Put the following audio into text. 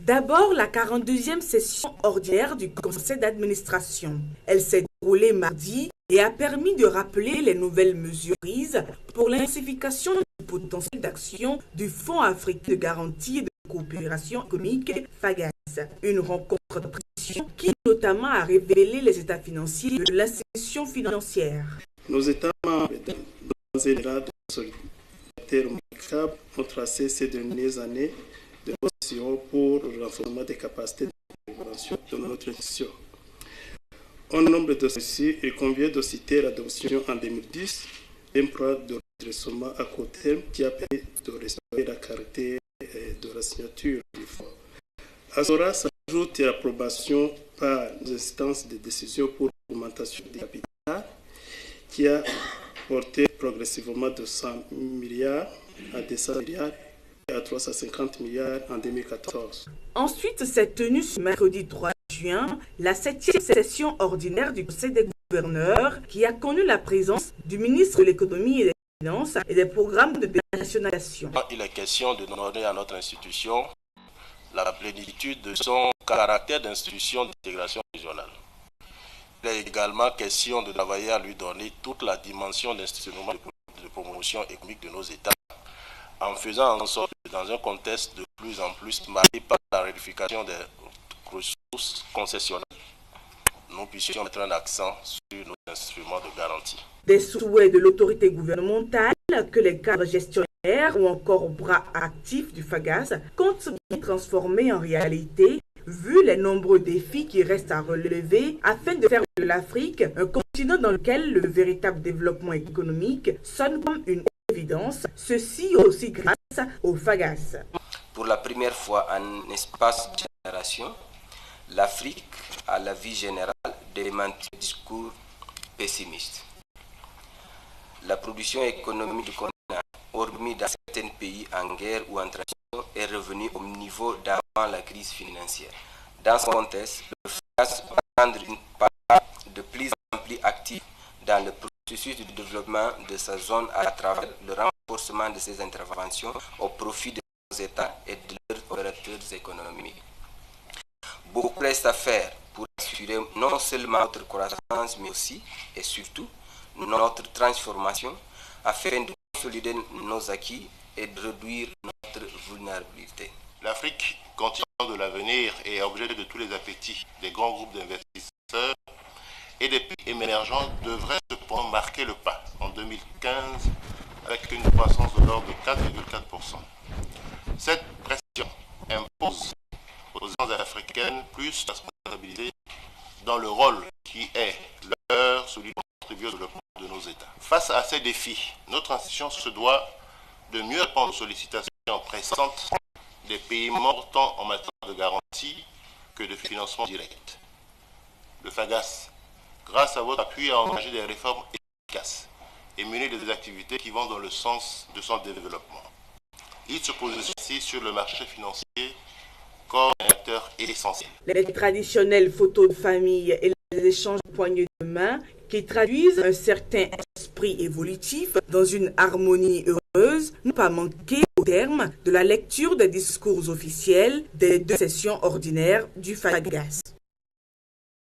D'abord, la 42e session ordinaire du conseil d'administration. Elle s'est déroulée mardi et a permis de rappeler les nouvelles mesures prises pour l'intensification du potentiel d'action du Fonds africain de garantie et de coopération économique FAGAS. Une rencontre de pression qui notamment a révélé les états financiers de l'institution financière. Nos États membres dans un élan de solidarité remarquable ont tracé ces dernières années de positions pour le renforcement des capacités d'intervention de notre institution. Au nombre de ceux-ci, il convient de citer l'adoption en 2010 d'un plan de redressement à court terme qui a permis de restaurer la caractère de la signature du fonds. À cela s'ajoute l'approbation par les instances de décision pour l'augmentation des capitaux qui a porté progressivement de 100 milliards à 200 milliards et à 350 milliards en 2014. Ensuite, s'est tenue ce mercredi 3 juin la 7e session ordinaire du Conseil des gouverneurs qui a connu la présence du ministre de l'économie et des finances et des programmes de dénationalisation. Il est question de donner à notre institution la plénitude de son caractère d'institution d'intégration régionale. Il est également question de travailler à lui donner toute la dimension d'institutionnement de promotion économique de nos États, en faisant en sorte que dans un contexte de plus en plus marqué par la réunification des ressources concessionnelles, nous puissions mettre un accent sur nos instruments de garantie. Des souhaits de l'autorité gouvernementale que les cadres gestionnaires ou encore bras actifs du FAGAS comptent bien transformer en réalité, vu les nombreux défis qui restent à relever, afin de faire de l'Afrique un continent dans lequel le véritable développement économique sonne comme une évidence, ceci aussi grâce au FAGAS. Pour la première fois en espace de génération, l'Afrique a la vie générale démentir le discours pessimiste. La production économique du continent, hormis dans certains pays en guerre ou en transition, est revenue au niveau d'avant la crise financière. Dans ce contexte, le FAGAS va prendre une part de plus en plus active dans le processus de développement de sa zone à travers le renforcement de ses interventions au profit de nos États et de leurs opérateurs économiques. Beaucoup reste à faire pour assurer non seulement notre croissance, mais aussi et surtout notre transformation afin de consolider nos acquis et de réduire notre vulnérabilité. L'Afrique, continent de l'avenir, est objet de tous les appétits des grands groupes d'investisseurs et des pays émergents devraient cependant marquer le pas en 2015 avec une croissance de l'ordre de 4,4%. Cette pression impose aux institutions africaines plus de responsabilité dans le rôle qui est leur celui de contribuer au développement de nos États. Face à ces défis, notre institution se doit de mieux répondre aux sollicitations pressantes des pays membres tant en matière de garantie que de financement direct. Le FAGAS, grâce à votre appui, a engagé des réformes efficaces et mené des activités qui vont dans le sens de son développement. Il se positionne ainsi sur le marché financier comme un acteur essentiel. Les traditionnelles photos de famille et les échanges de poignées de main qui traduisent un certain esprit évolutif dans une harmonie heureuse n'ont pas manqué au terme de la lecture des discours officiels des 2 sessions ordinaires du FAGAS.